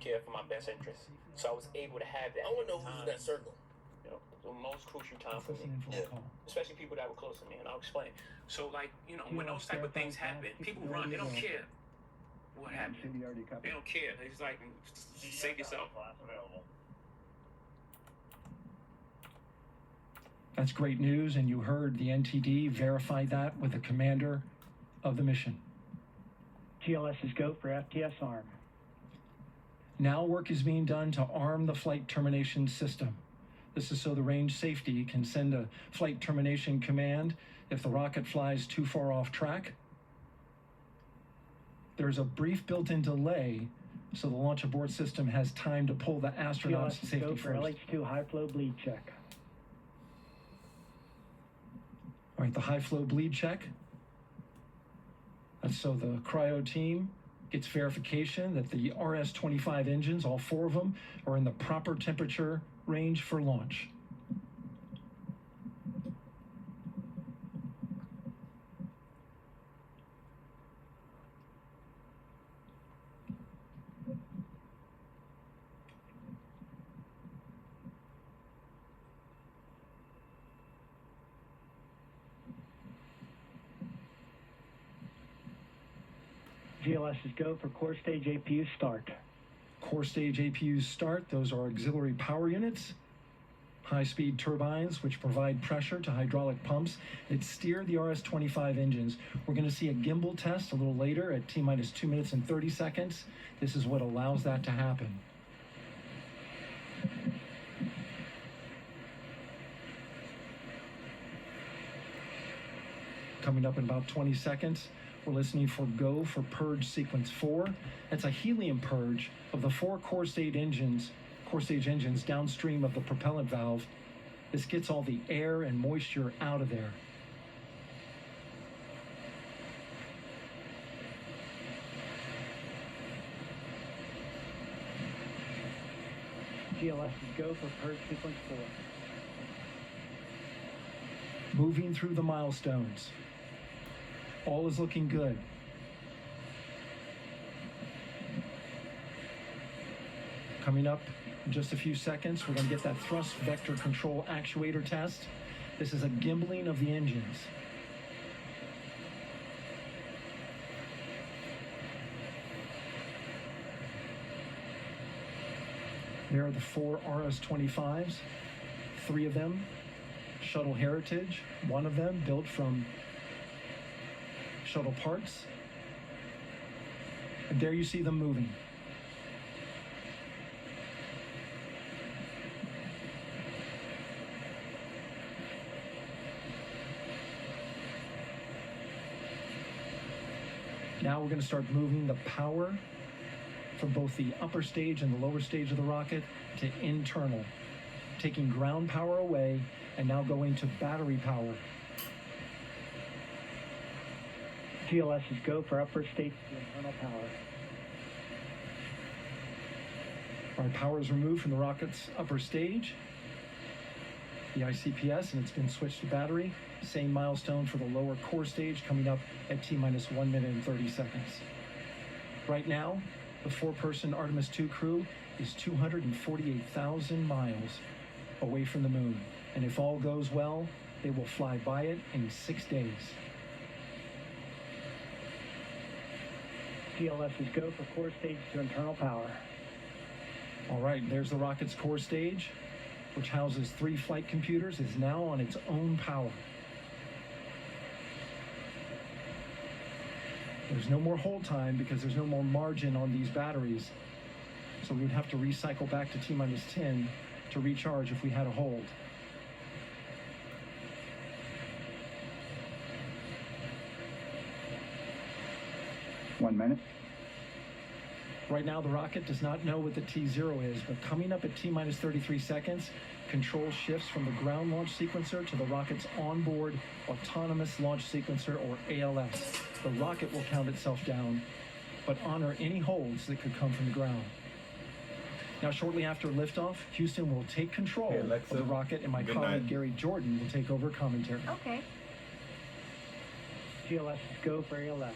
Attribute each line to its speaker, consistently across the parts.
Speaker 1: care for my best interests. So I was able to have that.
Speaker 2: I want to know who's in that circle.
Speaker 1: You know, the most crucial time for me.
Speaker 3: Listen in for a
Speaker 2: Yeah.
Speaker 3: call.
Speaker 1: Especially people that were close to me, and I'll explain. So, like, you know, when those type of things happen, people run. They don't care what happened. They don't care. They just like, save yourself.
Speaker 3: That's great news, and you heard the NTD verify that with the commander of the mission.
Speaker 4: GLS is go for FTS arm.
Speaker 3: Now work is being done to arm the flight termination system. This is so the range safety can send a flight termination command if the rocket flies too far off track. There's a brief built-in delay, so the launch abort system has time to pull the astronauts to
Speaker 4: GLS is
Speaker 3: safety
Speaker 4: go for
Speaker 3: first.
Speaker 4: LH2 high flow bleed check.
Speaker 3: All right, the high flow bleed check. That's so the cryo team gets verification that the RS-25 engines, all 4 of them, are in the proper temperature range for launch.
Speaker 4: GLS is go for core stage APU start.
Speaker 3: Core stage APUs start. Those are auxiliary power units, high-speed turbines which provide pressure to hydraulic pumps that steer the RS-25 engines. We're going to see a gimbal test a little later at T-minus 2 minutes and 30 seconds. This is what allows that to happen. Coming up in about 20 seconds, we're listening for go for purge sequence 4. That's a helium purge of the 4 core stage engines downstream of the propellant valve. This gets all the air and moisture out of there.
Speaker 4: GLS is go for purge sequence 4.
Speaker 3: Moving through the milestones. All is looking good. Coming up in just a few seconds, we're going to get that thrust vector control actuator test. This is a gimbling of the engines. There are the 4 RS-25s, 3 of them Shuttle Heritage, 1 of them built from shuttle parts. And there you see them moving. Now we're going to start moving the power from both the upper stage and the lower stage of the rocket to internal, taking ground power away and now going to battery power.
Speaker 4: GLS is go for upper stage to internal power.
Speaker 3: Our power is removed from the rocket's upper stage, the ICPS, and it's been switched to battery. Same milestone for the lower core stage coming up at T-minus 1 minute and 30 seconds. Right now, the 4-person Artemis II crew is 248,000 miles away from the moon. And if all goes well, they will fly by it in 6 days.
Speaker 4: GLS is go for core stage to internal power.
Speaker 3: All right, there's the rocket's core stage, which houses 3 flight computers, is now on its own power. There's no more hold time because there's no more margin on these batteries. So we would have to recycle back to T-minus 10 to recharge if we had a hold.
Speaker 5: One minute.
Speaker 3: Right now, the rocket does not know what the T0 is, but coming up at T-minus 33 seconds, control shifts from the ground launch sequencer to the rocket's onboard autonomous launch sequencer, or ALS. The rocket will count itself down, but honor any holds that could come from the ground. Now, shortly after liftoff, Houston will take control
Speaker 2: Hey, Alexa,
Speaker 3: of the rocket, and my
Speaker 2: good
Speaker 3: colleague
Speaker 2: night.
Speaker 3: Gary Jordan will take over commentary.
Speaker 6: Okay.
Speaker 4: GLS is go for ALS.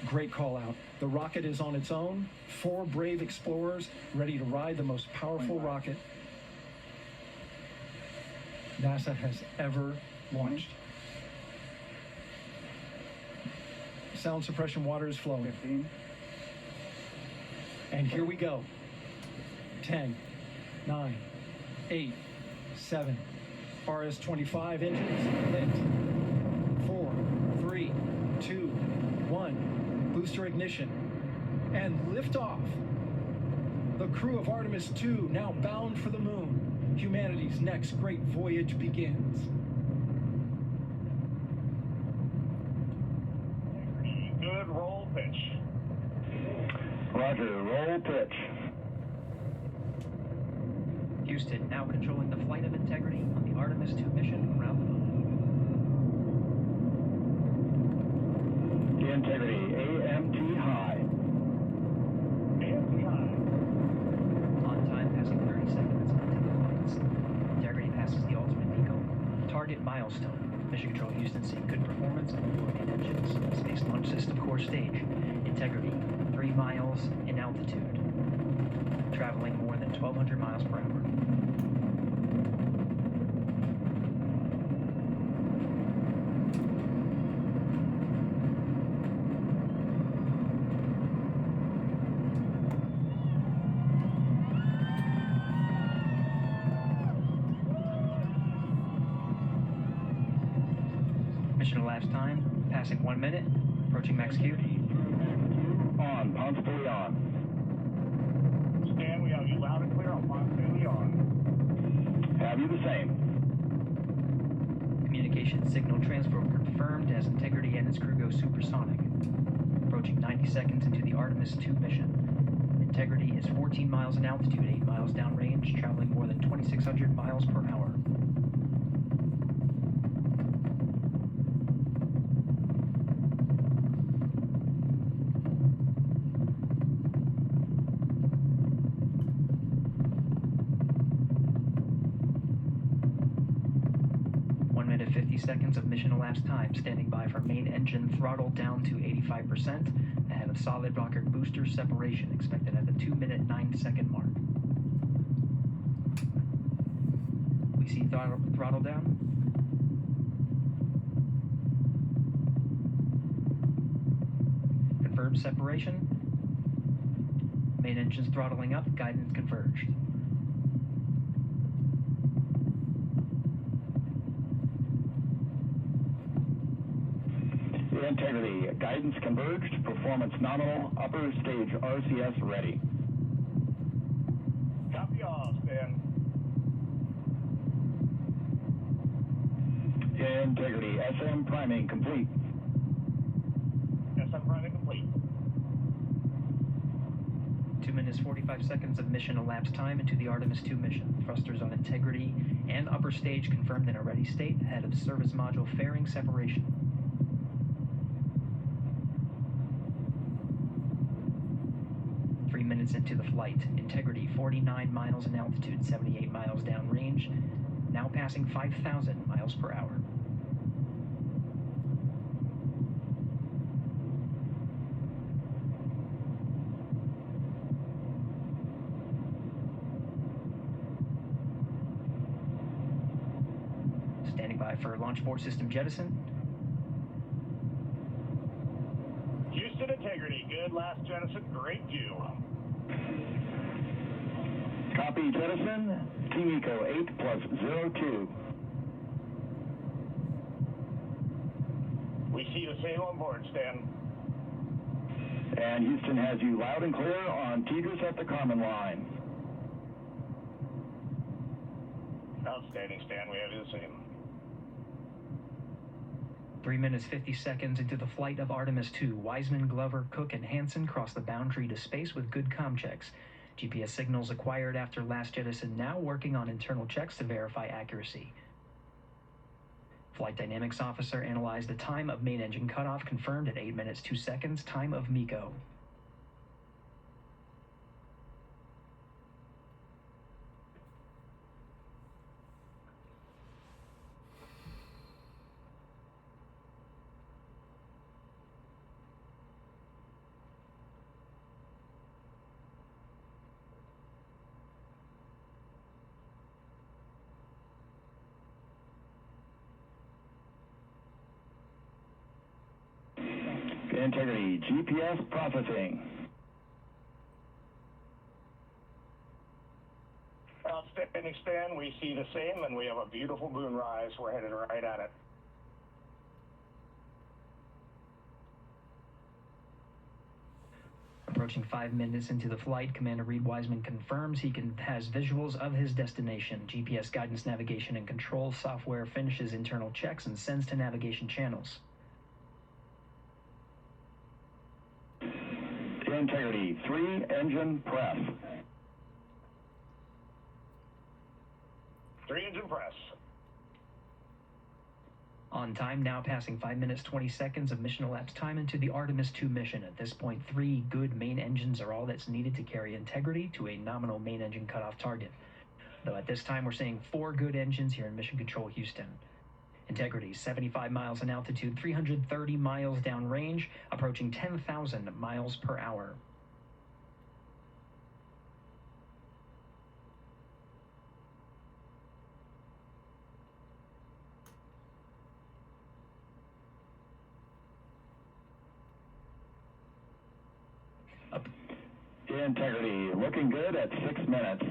Speaker 3: Great call out. The rocket is on its own. 4 brave explorers ready to ride the most powerful rocket NASA has ever launched. Sound suppression water is flowing.
Speaker 5: 15.
Speaker 3: And here we go. 10, 9, 8, 7. RS-25 engines lit. 4, 3, 2, 1. Booster ignition. And liftoff. The crew of Artemis II now bound for the moon. Humanity's next great voyage begins.
Speaker 2: Good roll pitch.
Speaker 5: Roger, roll pitch.
Speaker 6: Houston now controlling the flight of Integrity on the Artemis II mission around the moon.
Speaker 5: Integrity, AMT high.
Speaker 2: AMT high.
Speaker 6: On time, passing 30 seconds into the flights. Integrity passes the ultimate MECO. Target milestone. Mission Control Houston seeing good performance on the main engines. Space Launch System core stage. Integrity, 3 miles in altitude. Traveling more than 1,200 miles per hour. Mission elapsed time, passing 1 minute, approaching max Q.
Speaker 5: On, Ponce on.
Speaker 2: Stan, we have you loud and clear on Ponce de Leon.
Speaker 5: Have you the same?
Speaker 6: Communication signal transfer confirmed as Integrity and its crew go supersonic. Approaching 90 seconds into the Artemis II mission. Integrity is 14 miles in altitude, 8 miles downrange, traveling more than 2,600 miles per hour. Seconds of mission elapsed time, standing by for main engine throttle down to 85%, ahead of solid rocket booster separation, expected at the 2-minute 9-second mark. We see throttle down. Confirmed separation. Main engine's throttling up, guidance converged.
Speaker 5: Integrity, guidance converged, performance nominal, upper stage RCS ready.
Speaker 2: Copy all, Stan.
Speaker 5: Integrity, SM priming complete.
Speaker 2: SM priming complete.
Speaker 6: 2 minutes 45 seconds of mission elapsed time into the Artemis II mission. Thrusters on Integrity and upper stage confirmed in a ready state, ahead of service module fairing separation. 3 minutes into the flight, Integrity 49 miles in altitude, 78 miles downrange, now passing 5,000 miles per hour. Standing by for launch board system jettison.
Speaker 2: Houston Integrity, good last jettison, great view.
Speaker 5: Copy jettison, Team Eco 8+02.
Speaker 2: We see the same on board, Stan.
Speaker 5: And Houston has you loud and clear on Tigris at the Kármán line.
Speaker 2: Outstanding, Stan, we have you the same.
Speaker 6: 3 minutes 50 seconds into the flight of Artemis II, Wiseman, Glover, Cook, and Hansen cross the boundary to space with good comm checks. GPS signals acquired after last jettison now working on internal checks to verify accuracy. Flight Dynamics Officer analyzed the time of main engine cutoff, confirmed at 8 minutes 2 seconds, time of MECO.
Speaker 5: Integrity, GPS processing.
Speaker 2: Outstanding, Stan. We see the same, and we have a beautiful moonrise. We're headed right at it.
Speaker 6: Approaching 5 minutes into the flight, Commander Reed Wiseman confirms he has visuals of his destination. GPS guidance, navigation, and control software finishes internal checks and sends to navigation channels.
Speaker 5: Integrity, 3 engine press.
Speaker 2: 3 engine press.
Speaker 6: On time, now passing 5 minutes 20 seconds of mission elapsed time into the Artemis II mission. At this point, 3 good main engines are all that's needed to carry Integrity to a nominal main engine cutoff target. Though at this time, we're seeing 4 good engines here in Mission Control Houston. Integrity, 75 miles in altitude, 330 miles downrange, approaching 10,000 miles per hour.
Speaker 5: Integrity, looking good at 6 minutes.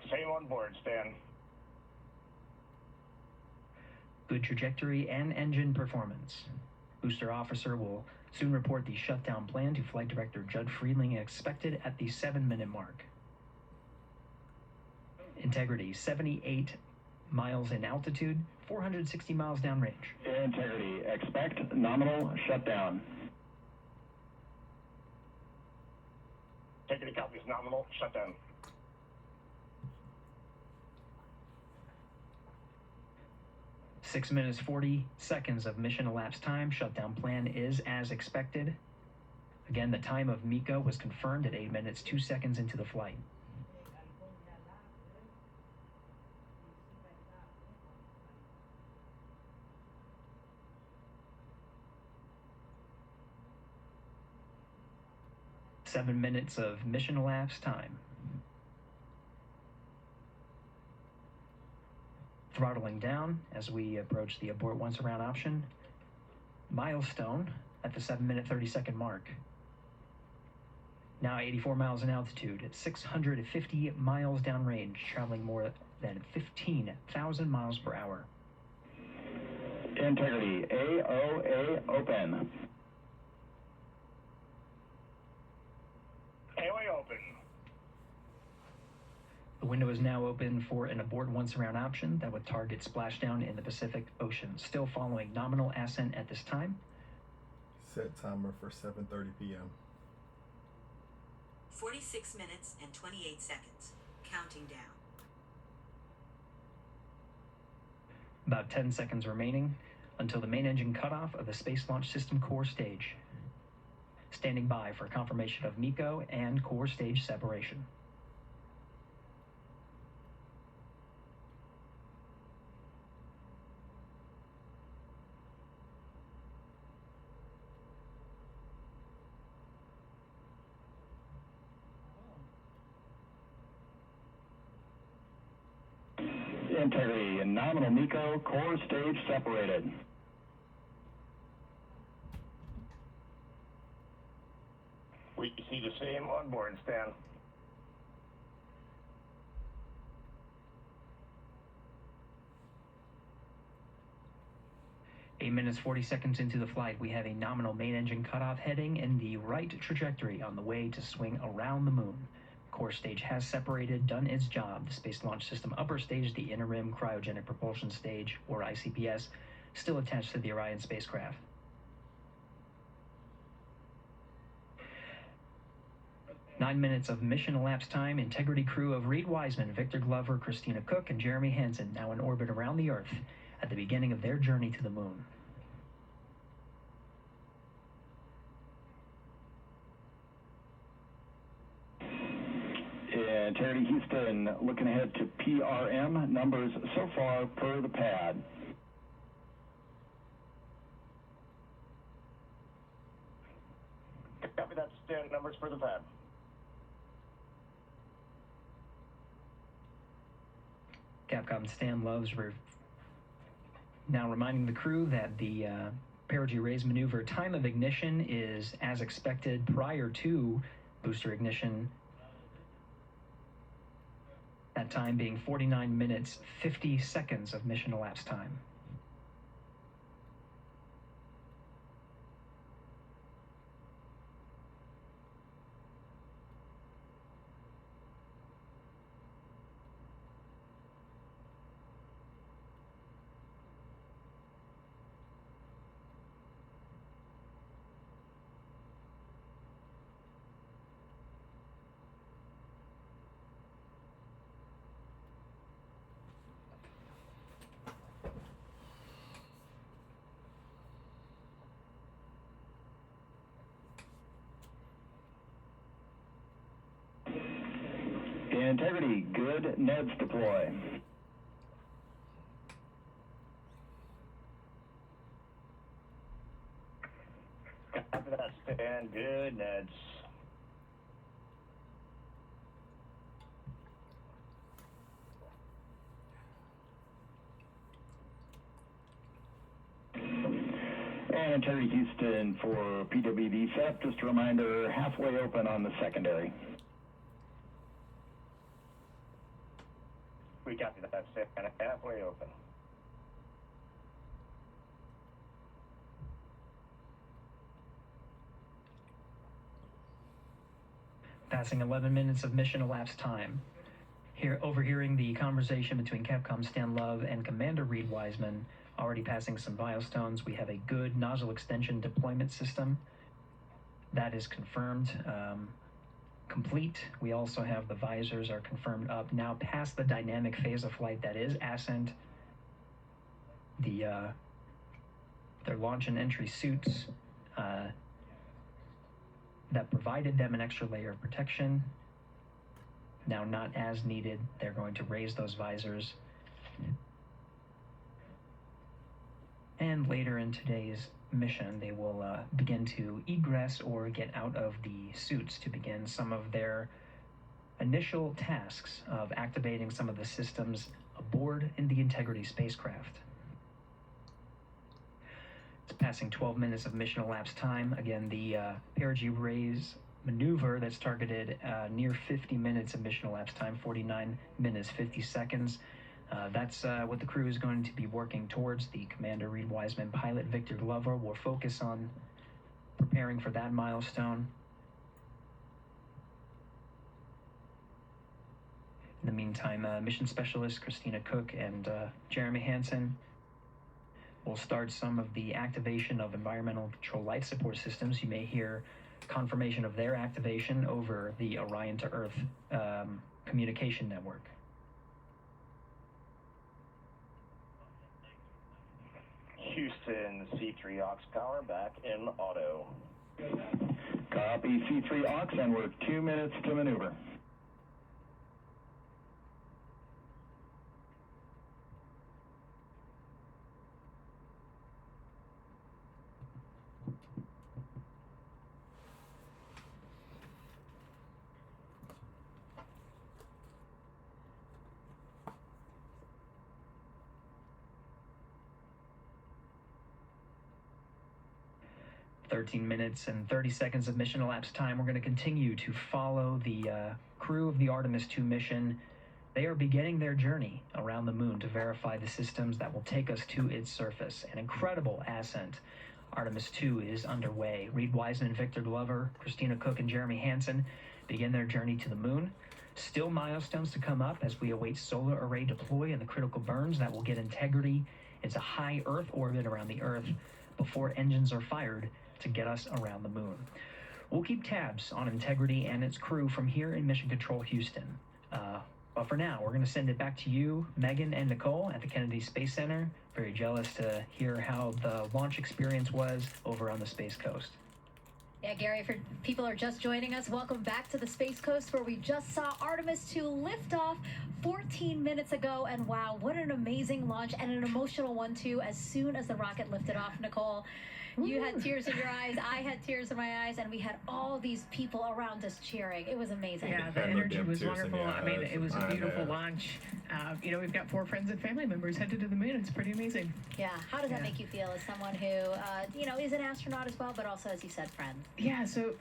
Speaker 2: Same on board, Stan.
Speaker 6: Good trajectory and engine performance. Booster officer will soon report the shutdown plan to Flight Director Judd Friedling, expected at the 7-minute mark. Integrity, 78 miles in altitude, 460 miles downrange.
Speaker 5: Integrity, expect nominal shutdown.
Speaker 2: Integrity copies nominal shutdown.
Speaker 6: Six minutes 40 seconds of mission elapsed time. Shutdown plan is as expected. Again, the time of MECO was confirmed at 8 minutes 2 seconds into the flight. Seven minutes of mission elapsed time. Throttling down as we approach the abort once around option. Milestone at the 7-minute 30-second mark. Now 84 miles in altitude at 650 miles downrange, traveling more than 15,000 miles per hour.
Speaker 5: Integrity, AOA open.
Speaker 2: AOA open.
Speaker 6: The window is now open for an abort once around option that would target splashdown in the Pacific Ocean. Still following nominal ascent at this time.
Speaker 7: Set timer for 7:30 p.m.
Speaker 8: 46 minutes and 28 seconds. Counting down.
Speaker 6: About 10 seconds remaining until the main engine cutoff of the Space Launch System core stage. Standing by for confirmation of MECO and core stage separation.
Speaker 5: Integrity, nominal MECO, core stage separated.
Speaker 2: We see the same on board, Stan.
Speaker 6: Eight minutes 40 seconds into the flight, we have a nominal main engine cutoff heading in the right trajectory on the way to swing around the moon. Core stage has separated, done its job. The Space Launch System upper stage, the interim cryogenic propulsion stage, or ICPS, still attached to the Orion spacecraft. Nine minutes of mission elapsed time. Integrity crew of Reed Wiseman, Victor Glover, Christina Cook, and Jeremy Hansen now in orbit around the Earth at the beginning of their journey to the moon.
Speaker 5: Integrity Houston, looking ahead to PRM numbers so far per the pad.
Speaker 2: Copy that, Stan. Numbers for the pad.
Speaker 6: Capcom Stan Loves Now reminding the crew that the perigee raise maneuver time of ignition is as expected prior to booster ignition. That time being 49 minutes, 50 seconds of mission elapsed time.
Speaker 5: Integrity, good. Neds deploy.
Speaker 2: After that, Stan, good. Neds.
Speaker 5: And Integrity Houston for PWV setup. Just a reminder, halfway open on the secondary.
Speaker 2: We copy that, Stan. Halfway open.
Speaker 6: Passing 11 minutes of mission elapsed time. Here, overhearing the conversation between Capcom Stan Love and Commander Reed Wiseman, already passing some milestones. We have a good nozzle extension deployment system. That is confirmed. Complete. We also have the visors are confirmed up. Now past the dynamic phase of flight that is ascent. Their launch and entry suits that provided them an extra layer of protection. Now not as needed. They're going to raise those visors. And later in today's mission, they will begin to egress or get out of the suits to begin some of their initial tasks of activating some of the systems aboard in the Integrity spacecraft. It's passing 12 minutes of mission elapsed time. Again, the perigee raise maneuver that's targeted near 50 minutes of mission elapsed time, 49 minutes, 50 seconds. That's what the crew is going to be working towards. The Commander Reed Wiseman, pilot Victor Glover will focus on preparing for that milestone. In the meantime, mission specialist Christina Cook and Jeremy Hansen will start some of the activation of environmental control life support systems. You may hear confirmation of their activation over the Orion to Earth communication network.
Speaker 2: Houston, C3 aux power back in auto.
Speaker 5: Copy C3 aux, and we're 2 minutes to maneuver.
Speaker 6: "13 minutes and 30 seconds of mission elapsed time. We're going to continue to follow the crew of the Artemis II mission. They are beginning their journey around the moon to verify the systems that will take us to its surface. An incredible ascent. Artemis II is underway. Reed Wiseman, Victor Glover, Christina Cook, and Jeremy Hansen begin their journey to the moon. Still milestones to come up as we await solar array deploy and the critical burns that will get Integrity into high Earth orbit around the Earth before engines are fired to get us around the moon. We'll keep tabs on Integrity and its crew from here in Mission Control Houston. But for now, we're going to send it back to you, Megan and Nicole at the Kennedy Space Center. Very jealous to hear how the launch experience was over on the Space Coast.
Speaker 9: Yeah, Gary, if people are just joining us, welcome back to the Space Coast, where we just saw Artemis II lift off 14 minutes ago. And wow, what an amazing launch, and an emotional one too, as soon as the rocket lifted off, Nicole. You had tears in your eyes. I had tears in my eyes, and we had all these people around us cheering. It was amazing.
Speaker 10: Yeah, the
Speaker 7: Had no
Speaker 10: energy
Speaker 7: damn
Speaker 10: was
Speaker 7: tears in
Speaker 10: wonderful.
Speaker 7: your
Speaker 10: I mean,
Speaker 7: eyes.
Speaker 10: it was a
Speaker 7: Mine
Speaker 10: beautiful
Speaker 7: had.
Speaker 10: launch. You know, we've got 4 friends and family members headed to the moon. It's pretty amazing.
Speaker 9: Yeah. How does that
Speaker 10: Yeah.
Speaker 9: make you feel as someone who, you know, is an astronaut as well, but also, as you said, friend?
Speaker 10: Yeah, so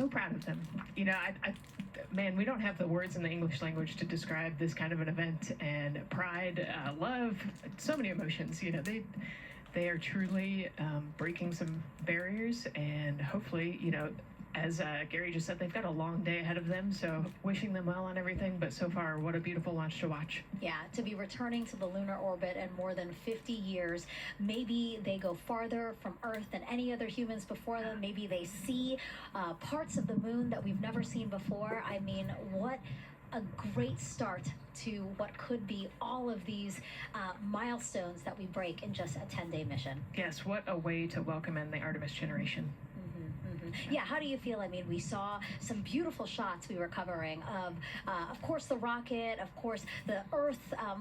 Speaker 10: proud of them. You know, man, we don't have the words in the English language to describe this kind of an event, and pride, love, so many emotions. You know, they are truly breaking some barriers, and hopefully, you know, as Gary just said, they've got a long day ahead of them, so wishing them well on everything, but so far, what a beautiful launch to watch.
Speaker 9: Yeah, to be returning to the lunar orbit in more than 50 years. Maybe they go farther from Earth than any other humans before them. Maybe they see parts of the moon that we've never seen before. I mean, what a great start to what could be all of these milestones that we break in just a 10-day mission.
Speaker 10: Yes, what a way to welcome in the Artemis generation.
Speaker 9: Yeah, how do you feel? I mean, we saw some beautiful shots we were covering of course, the rocket, of course, the Earth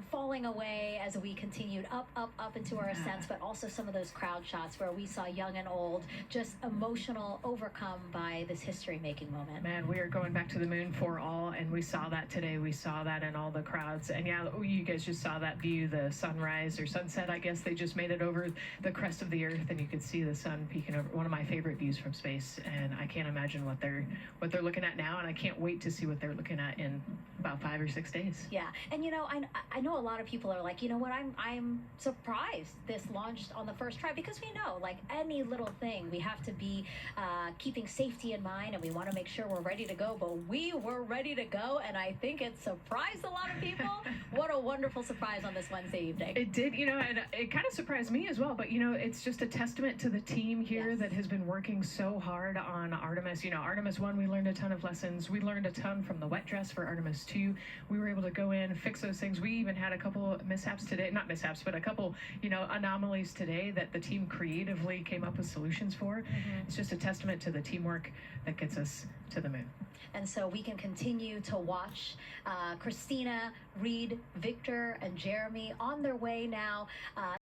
Speaker 9: falling away as we continued up into our ascents, but also some of those crowd shots where we saw young and old just emotional, overcome by this history-making moment.
Speaker 10: Man, we are going back to the moon for all, and we saw that today. We saw that in all the crowds. And yeah, you guys just saw that view, the sunrise or sunset, I guess. They just made it over the crest of the Earth, and you could see the sun peeking over. One of my favorite views from space, and I can't imagine what they're looking at now, and I can't wait to see what they're looking at in about 5 or 6 days.
Speaker 9: Yeah, and you know, I know a lot of people are like, you know what, I'm surprised this launched on the first try, because we know, like any little thing, we have to be keeping safety in mind, and we want to make sure we're ready to go, but we were ready to go, and I think it surprised a lot of people. What a wonderful surprise on this Wednesday evening.
Speaker 10: It did, you know, and it kind of surprised me as well, but you know, it's just a testament to the team here that has been working so hard on Artemis. You know, Artemis 1, we learned a ton of lessons. We learned a ton from the wet dress for Artemis 2. We were able to go in, fix those things. We even had a couple mishaps today, not mishaps, but a couple, you know, anomalies today that the team creatively came up with solutions for. It's just a testament to the teamwork that gets us to the moon.
Speaker 9: And so we can continue to watch Christina, Reed, Victor, and Jeremy on their way now